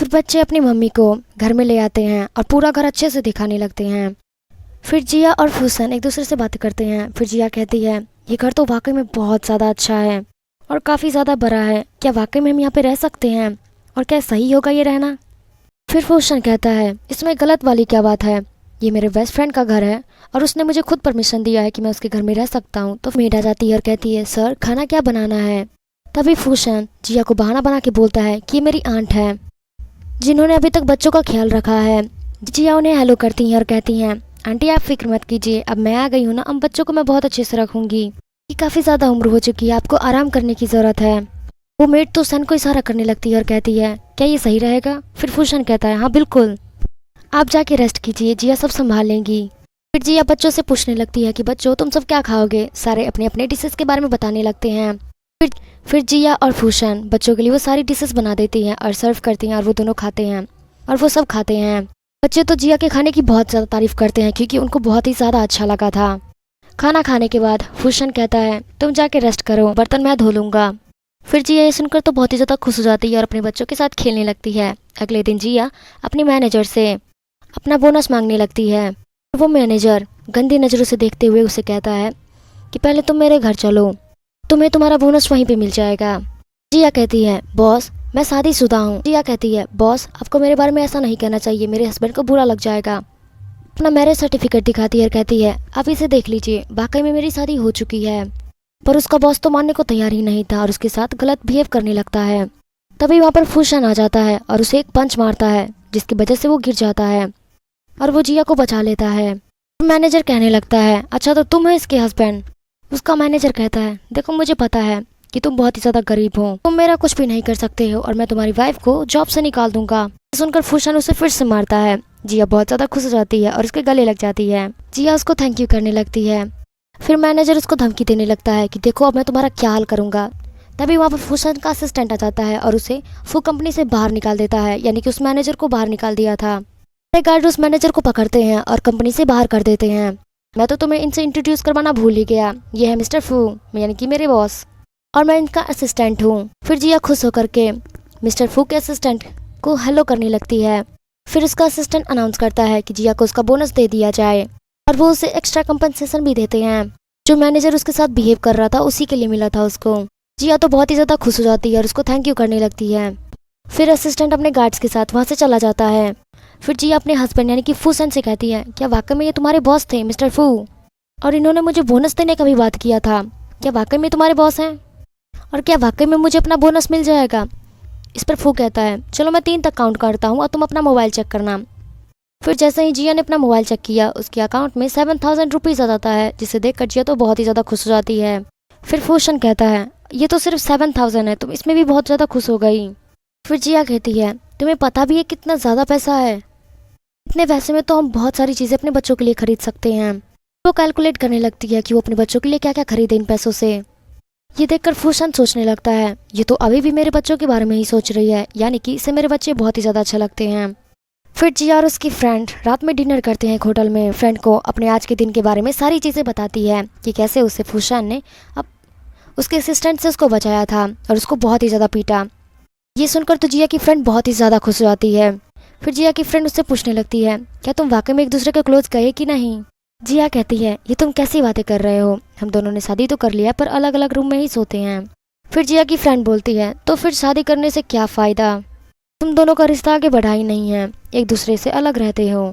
फिर बच्चे अपनी मम्मी को घर में ले आते हैं और पूरा घर अच्छे से दिखाने लगते हैं। फिर जिया और फूसन एक दूसरे से बातें करते हैं। फिर जिया कहती है, ये घर तो वाकई में बहुत ज़्यादा अच्छा है और काफ़ी ज़्यादा बड़ा है। क्या वाकई में हम यहाँ पे रह सकते हैं और क्या सही होगा ये रहना? फिर फूसन कहता है, इसमें गलत वाली क्या बात है? ये मेरे बेस्ट फ्रेंड का घर है और उसने मुझे खुद परमिशन दिया है कि मैं उसके घर में रह सकता हूँ। तो मेड आ जाती है और कहती है, सर खाना क्या बनाना है? तभी फूसन जिया को बहाना बना के बोलता है कि ये मेरी आंट है जिन्होंने अभी तक बच्चों का ख्याल रखा है। जिया उन्हें हेलो करती हैं और कहती हैं, आंटी आप फिक्र मत कीजिए, अब मैं आ गई हूँ ना, अब बच्चों को मैं बहुत अच्छे से रखूंगी। ये काफ़ी ज़्यादा उम्र हो चुकी है, आपको आराम करने की ज़रूरत है। वो मेड तो सन को इशारा करने लगती है और कहती है, क्या ये सही रहेगा? फिर फूसन कहता है, हाँ बिल्कुल, आप जाके रेस्ट कीजिए, जिया सब संभाल लेंगी। फिर जिया बच्चों से पूछने लगती है कि बच्चों तुम सब क्या खाओगे? सारे अपने अपने डिशेस के बारे में बताने लगते हैं। फिर जिया और फूसन बच्चों के लिए वो सारी डिशेस बना देती हैं और सर्व करती हैं और वो दोनों खाते हैं और वो सब खाते हैं। बच्चे तो जिया के खाने की बहुत ज़्यादा तारीफ करते हैं क्योंकि उनको बहुत ही ज़्यादा अच्छा लगा था। खाना खाने के बाद फूसन कहता है, तुम जाके रेस्ट करो, बर्तन मैं धो लूँगा। फिर जिया ये सुनकर तो बहुत ही ज़्यादा खुश हो जाती है और अपने बच्चों के साथ खेलने लगती है। अगले दिन जिया अपनी मैनेजर से अपना बोनस मांगने लगती है। वो मैनेजर गंदी नज़रों से देखते हुए उसे कहता है कि पहले तुम मेरे घर चलो, तुम्हें तुम्हारा बोनस वहीं पे मिल जाएगा। जिया कहती है, बॉस मैं शादीशुदा हूँ। जिया कहती है, बॉस आपको मेरे बारे में ऐसा नहीं कहना चाहिए, मेरे हस्बैंड को बुरा लग जाएगा। अपना मैरिज सर्टिफिकेट दिखाती है और कहती है, आप इसे देख लीजिए, वाकई में मेरी शादी हो चुकी है। पर उसका बॉस तो मानने को तैयार ही नहीं था और उसके साथ गलत बिहेव करने लगता है। तभी वहाँ पर फूसन आ जाता है और उसे एक पंच मारता है जिसकी वजह से वो गिर जाता है और वो जिया को बचा लेता है। मैनेजर कहने लगता है, अच्छा तो तुम है इसके हस्बैंड? उसका मैनेजर कहता है, देखो मुझे पता है कि तुम बहुत ही ज्यादा गरीब हो, तुम मेरा कुछ भी नहीं कर सकते हो और मैं तुम्हारी वाइफ को जॉब से निकाल दूंगा। सुनकर फूसन उसे फिर से मारता है। जिया बहुत ज्यादा खुश हो जाती है और उसके गले लग जाती है। जिया उसको थैंक यू करने लगती है। फिर मैनेजर उसको धमकी देने लगता है कि देखो अब मैं तुम्हारा क्या हाल करूंगा। तभी वहाँ पर फूसन का असिस्टेंट आ जाता है और उसे वो कंपनी से बाहर निकाल देता है, यानी कि उस मैनेजर को बाहर निकाल दिया था। गार्ड उस मैनेजर को पकड़ते हैं और कंपनी से बाहर कर देते हैं। मैं तो तुम्हें इनसे इंट्रोड्यूस करवाना भूल ही गया, ये है मिस्टर फू, यानी कि मेरे बॉस, और मैं इनका असिस्टेंट हूँ। फिर जिया खुश होकर के मिस्टर फू के असिस्टेंट को हेलो करने लगती है। फिर उसका असिस्टेंट अनाउंस करता है कि जिया को उसका बोनस दे दिया जाए और वो उसे एक्स्ट्रा कंपनसेशन भी देते हैं। जो मैनेजर उसके साथ बिहेव कर रहा था उसी के लिए मिला था उसको। जिया तो बहुत ही ज़्यादा खुश हो जाती है और उसको थैंक यू करने लगती है। फिर असिस्टेंट अपने गार्ड्स के साथ वहाँ से चला जाता है। फिर जिया अपने हस्बैंड यानी कि फूसन से कहती है, क्या वाकई में ये तुम्हारे बॉस थे मिस्टर फू? और इन्होंने मुझे बोनस देने का भी बात किया था, क्या वाकई में तुम्हारे बॉस हैं? और क्या वाकई में मुझे अपना बोनस मिल जाएगा? इस पर फू कहता है, चलो मैं 3 तक काउंट करता हूँ और तुम अपना मोबाइल चेक करना। फिर जैसे ही जिया ने अपना मोबाइल चेक किया उसके अकाउंट में 7000 रुपीज़ आ जाता है, जिसे देखकर जिया तो बहुत ही ज़्यादा खुश हो जाती है। फिर फूसन कहता है, ये तो सिर्फ 7000 है, तुम इसमें भी बहुत ज़्यादा खुश हो गई। फिर जिया कहती है, तुम्हें पता भी है कितना ज़्यादा पैसा है? इतने पैसे में तो हम बहुत सारी चीज़ें अपने बच्चों के लिए खरीद सकते हैं। वो कैलकुलेट करने लगती है कि वो अपने बच्चों के लिए क्या क्या खरीदे इन पैसों से। ये देखकर फूसन सोचने लगता है, ये तो अभी भी मेरे बच्चों के बारे में ही सोच रही है, यानी कि इसे मेरे बच्चे बहुत ही ज़्यादा अच्छे लगते हैं। फिर जिया और उसकी फ्रेंड रात में डिनर करते हैं एक होटल में। फ्रेंड को अपने आज के दिन के बारे में सारी चीज़ें बताती है कि कैसे उसे फूसन ने अब उसके असिस्टेंट से उसको बचाया था और उसको बहुत ही ज़्यादा पीटा। ये सुनकर तो जिया की फ्रेंड बहुत ही ज़्यादा खुश हो जाती है। फिर जिया की फ्रेंड उससे पूछने लगती है, क्या तुम वाकई में एक दूसरे के क्लोज गए कि नहीं? जिया कहती है, ये तुम कैसी बातें कर रहे हो, हम दोनों ने शादी तो कर लिया पर अलग अलग रूम में ही सोते हैं। फिर जिया की फ्रेंड बोलती है, तो फिर शादी करने से क्या फ़ायदा, तुम दोनों का रिश्ता आगे बढ़ा ही नहीं है, एक दूसरे से अलग रहते हो।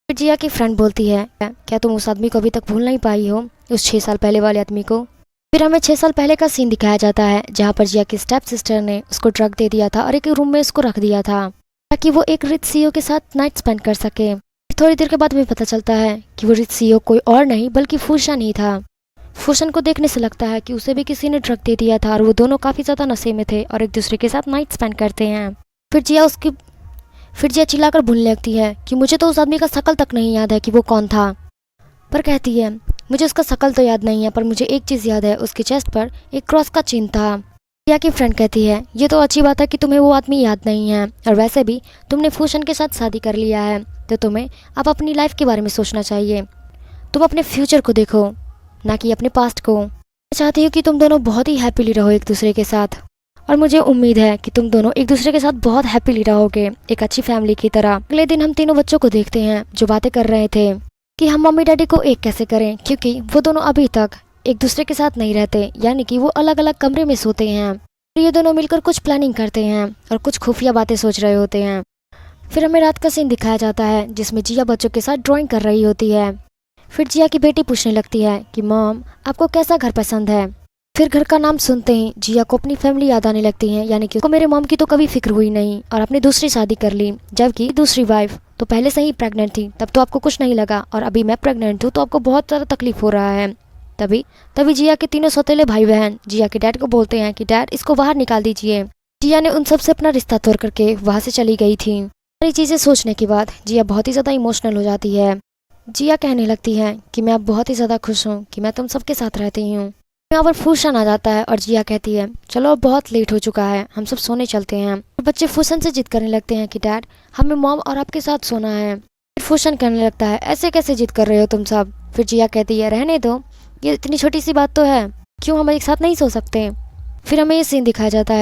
फिर जिया की फ्रेंड बोलती है, क्या तुम उस आदमी को अभी तक भूल नहीं पाई हो, उस 6 साल पहले वाले आदमी को? फिर हमें 6 साल पहले का सीन दिखाया जाता है जहाँ पर जिया की स्टेप सिस्टर ने उसको ड्रग दे दिया था और एक रूम में उसको रख दिया था ताकि वो एक रिच सीईओ के साथ नाइट स्पेंड कर सके। थोड़ी देर के बाद हमें पता चलता है कि वो रिच सीईओ कोई और नहीं बल्कि फूसन ही था। फूसन को देखने से लगता है कि उसे भी किसी ने ड्रग दे दिया था और वो दोनों काफ़ी ज़्यादा नशे में थे और एक दूसरे के साथ नाइट स्पेंड करते हैं। फिर जिया चिल्लाकर बोलने लगती है कि मुझे तो उस आदमी का शक्ल तक नहीं याद है कि वो कौन था, पर कहती है मुझे उसका शक्ल तो याद नहीं है पर मुझे एक चीज़ याद है, उसके चेस्ट पर एक क्रॉस का चिन्ह था। जिया की फ्रेंड कहती है, ये तो अच्छी बात है कि तुम्हें वो आदमी याद नहीं है और वैसे भी तुमने फूसन के साथ शादी कर लिया है तो तुम्हें अब अपनी लाइफ के बारे में सोचना चाहिए। तुम अपने फ्यूचर को देखो ना कि अपने पास्ट को। मैं चाहती हूँ कि तुम दोनों बहुत ही हैप्पीली रहो एक दूसरे के साथ और मुझे उम्मीद है कि तुम दोनों एक दूसरे के साथ बहुत हैप्पीली रहोगे, एक अच्छी फैमिली की तरह। अगले दिन हम तीनों बच्चों को देखते हैं जो बातें कर रहे थे कि हम मम्मी डैडी को एक कैसे करें, क्योंकि वो दोनों अभी तक एक दूसरे के साथ नहीं रहते, यानी कि वो अलग अलग कमरे में सोते हैं। ये दोनों मिलकर कुछ प्लानिंग करते हैं और कुछ खुफिया बातें सोच रहे होते हैं। फिर हमें रात का सीन दिखाया जाता है जिसमें जिया बच्चों के साथ ड्राइंग कर रही होती है। फिर जिया की बेटी पूछने लगती है कि मॉम, आपको कैसा घर पसंद है। फिर घर का नाम सुनते ही जिया को अपनी फैमिली याद आने लगती है, यानी कि उसको मेरे मॉम की तो कभी फिक्र हुई नहीं और आपने दूसरी शादी कर ली, जबकि दूसरी वाइफ तो पहले से ही प्रेग्नेंट थी, तब तो आपको कुछ नहीं लगा, और अभी मैं प्रेग्नेंट हूँ तो आपको बहुत ज़्यादा तकलीफ हो रहा है। तभी तभी जिया के तीनों सौतेले भाई बहन जिया के डैड को बोलते हैं कि डैड, इसको बाहर निकाल दीजिए। जिया ने उन सब से अपना रिश्ता तोड़ करके वहाँ से चली गई थी। सारी चीज़ें सोचने के बाद जिया बहुत ही ज़्यादा इमोशनल हो जाती है। जिया कहने लगती है कि मैं अब बहुत ही ज़्यादा खुश हूँ कि मैं तुम सबके साथ रहती हूँ। यहाँ पर फूशन आ जाता है और जिया कहती है चलो अब बहुत लेट हो चुका है, हम सब सोने चलते हैं। बच्चे फूशन से जिद करने लगते हैं कि डैड, हमें मॉम और आपके साथ सोना है। फिर फूशन कहने लगता है ऐसे कैसे जिद कर रहे हो तुम सब। फिर जिया कहती है रहने दो, ये इतनी छोटी सी बात तो है, क्यों हम एक साथ नहीं सो सकते। फिर हमें एक सीन दिखाया जाता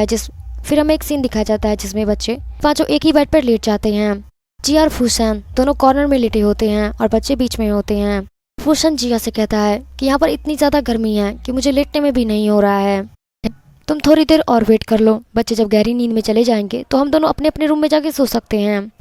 है जिसमें बच्चे पांचों एक ही बेड पर लेट जाते हैं। जिया और फूशन दोनों कॉर्नर में लेटे होते हैं और बच्चे बीच में होते हैं। फूशन जिया से कहता है कि यहाँ पर इतनी ज़्यादा गर्मी है कि मुझे लेटने में भी नहीं हो रहा है, तुम थोड़ी देर और वेट कर लो, बच्चे जब गहरी नींद में चले जाएंगे तो हम दोनों अपने अपने रूम में जाके सो सकते हैं।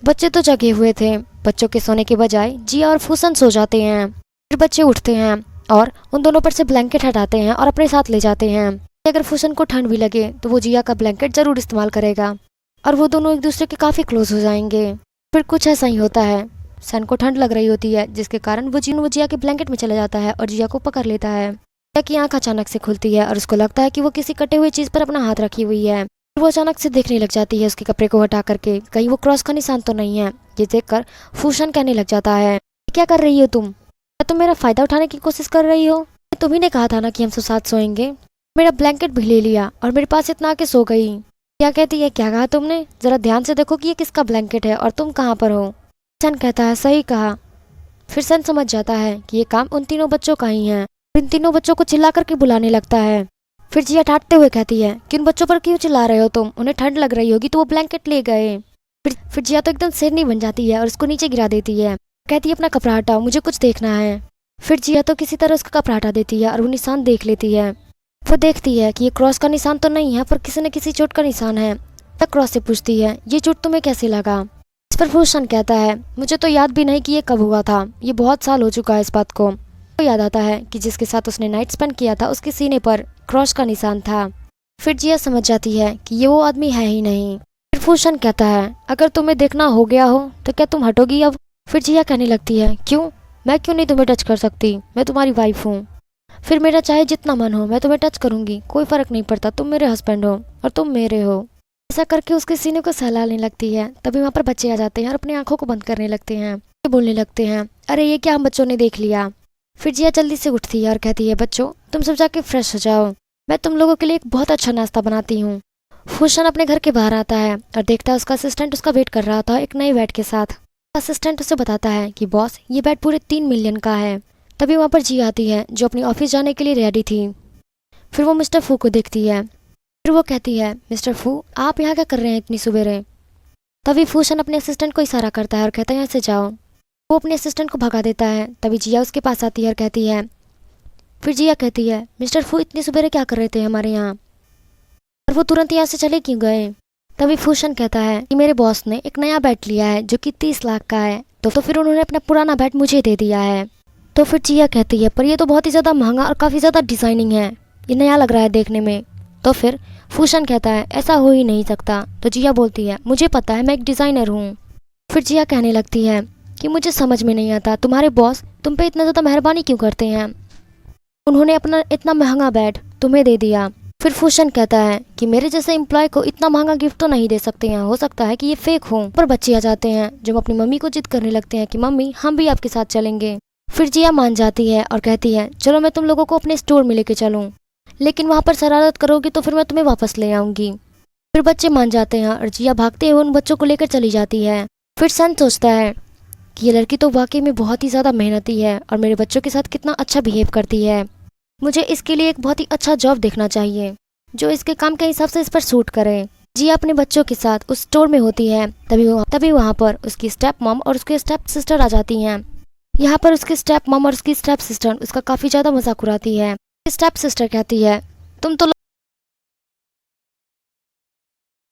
बच्चे तो जगे हुए थे, बच्चों के सोने के बजाय जिया और फूशन सो जाते हैं। फिर बच्चे उठते हैं और उन दोनों पर से ब्लैंकेट हटाते हैं और अपने साथ ले जाते हैं। अगर फूशन को ठंड भी लगे तो वो जिया का ब्लैंकेट जरूर इस्तेमाल करेगा और वो दोनों एक दूसरे के काफ़ी क्लोज हो जाएंगे। फिर कुछ ऐसा ही होता है, सन को ठंड लग रही होती है जिसके कारण वो जिया के ब्लैंकेट में चला जाता है और जिया को पकड़ लेता है। जिया की आंख अचानक से खुलती है और उसको लगता है कि वो किसी कटे हुए चीज़ पर अपना हाथ रखी हुई है। फिर वो अचानक से देखने लग जाती है उसके कपड़े को हटा करके, कहीं वो क्रॉस का निशान तो नहीं है। ये देखकर फूशन कहने लग जाता है क्या कर रही हो तुम, क्या तुम मेरा फ़ायदा उठाने की कोशिश कर रही हो। तुम्ही ने कहा था ना कि हम सब साथ सोएंगे, मेरा ब्लैंकेट भी ले लिया और मेरे पास इतना आके सो गई। क्या कहती है क्या कहा तुमने, जरा ध्यान से देखो कि ये किसका ब्लैंकेट है और तुम कहाँ पर हो। सन कहता है सही कहा। फिर सन समझ जाता है कि ये काम उन तीनों बच्चों का ही है। इन तीनों बच्चों को चिल्ला करके बुलाने लगता है। फिर जिया डांटते हुए कहती है कि उन बच्चों पर क्यों चिल्ला रहे हो तुम, उन्हें ठंड लग रही होगी तो वो ब्लैंकेट ले गए। फिर जिया तो एकदम शेरनी बन जाती है और उसको नीचे गिरा देती है, कहती है अपना कपड़ा हटाओ, मुझे कुछ देखना है। फिर जिया तो किसी तरह उसका कपड़ा हटा देती है और वो निशान देख लेती है। वो देखती है कि ये क्रॉस का निशान तो नहीं है पर किसी न किसी चोट का निशान है। तब क्रॉस से पूछती है ये चोट तुम्हें कैसे लगा। इस पर भूषण कहता है मुझे तो याद भी नहीं कि ये कब हुआ था, ये बहुत साल हो चुका है इस बात को। तो याद आता है कि जिसके साथ उसने नाइट स्पेंड किया था उसके सीने पर क्रॉस का निशान था। फिर जिया समझ जाती है कि ये वो आदमी है ही नहीं। फिर भूषण कहता है अगर तुम्हें देखना हो गया हो तो क्या तुम हटोगी अब। फिर जिया कहने लगती है क्यों, मैं क्यों नहीं तुम्हें टच कर सकती, मैं तुम्हारी वाइफ हूँ। फिर मेरा चाहे जितना मन हो मैं तुम्हें टच करूंगी, कोई फर्क नहीं पड़ता, तुम मेरे हस्बैंड हो और तुम मेरे हो। ऐसा करके उसके सीने को सहलाने लगती है। तभी वहाँ पर बच्चे आ जाते हैं और अपनी आंखों को बंद करने लगते हैं, बोलने लगते हैं अरे ये क्या हम बच्चों ने देख लिया। फिर जिया जल्दी से उठती है और कहती है बच्चों तुम सब जाके फ्रेश हो जाओ, मैं तुम लोगों के लिए एक बहुत अच्छा नाश्ता बनाती हूँ। फूशन अपने घर के बाहर आता है और देखता है उसका असिस्टेंट उसका वेट कर रहा था एक नए बेड के साथ। असिस्टेंट उसे बताता है कि बॉस ये बेड पूरे 3 मिलियन का है। तभी वहाँ पर जिया आती है जो अपनी ऑफिस जाने के लिए रेडी थी। फिर वो मिस्टर फू को देखती है। फिर वो कहती है मिस्टर फू आप यहाँ क्या कर रहे हैं इतनी सुबेरे। तभी फूशन अपने असिस्टेंट को इशारा करता है और कहता है यहाँ से जाओ। वो अपने असिस्टेंट को भगा देता है। तभी जिया उसके पास आती है और कहती है फिर जिया कहती है मिस्टर फू इतनी सुबेरे क्या कर रहे थे हमारे यहाँ, और वो तुरंत यहाँ से चले क्यों गए। तभी फूशन कहता है कि मेरे बॉस ने एक नया बेड लिया है जो कि 30 लाख का है, तो फिर उन्होंने अपना पुराना बेड मुझे दे दिया है। तो फिर जिया कहती है पर ये तो बहुत ही ज़्यादा महंगा और काफ़ी ज़्यादा डिज़ाइनिंग है, ये नया लग रहा है देखने में। तो फिर फूशन कहता है ऐसा हो ही नहीं सकता। तो जिया बोलती है मुझे पता है, मैं एक डिज़ाइनर हूँ। फिर जिया कहने लगती है कि मुझे समझ में नहीं आता तुम्हारे बॉस तुम पे इतना ज़्यादा मेहरबानी क्यों करते हैं, उन्होंने अपना इतना महंगा बेड तुम्हें दे दिया। फिर फूशन कहता है कि मेरे जैसे एम्प्लॉय को इतना महंगा गिफ्ट तो नहीं दे सकते हैं, हो सकता है कि ये फेक हो। पर बच्चे आ जाते हैं जो अपनी मम्मी को जिद करने लगते हैं कि मम्मी हम भी आपके साथ चलेंगे। फिर जिया मान जाती है और कहती है चलो मैं तुम लोगों को अपने स्टोर में लेके चलूँ, लेकिन वहाँ पर शरारत करोगी तो फिर मैं तुम्हें वापस ले आऊँगी। फिर बच्चे मान जाते हैं और जिया भागते हुए उन बच्चों को लेकर चली जाती है। फिर सन सोचता है कि ये लड़की तो वाकई में बहुत ही ज़्यादा मेहनती है और मेरे बच्चों के साथ कितना अच्छा बिहेव करती है, मुझे इसके लिए एक बहुत ही अच्छा जॉब देखना चाहिए। जो इसके काम के हिसाब से इस पर सूट करे। जिया अपने बच्चों के साथ उस स्टोर में होती है, तभी वहाँ पर उसकी स्टेप मॉम और उसकी स्टेप सिस्टर आ जाती हैं। यहाँ पर उसकी स्टेप मॉम और उसकी स्टेप सिस्टर उसका काफी ज्यादा मजाक उड़ाती है। स्टेप सिस्टर कहती है, तुम तो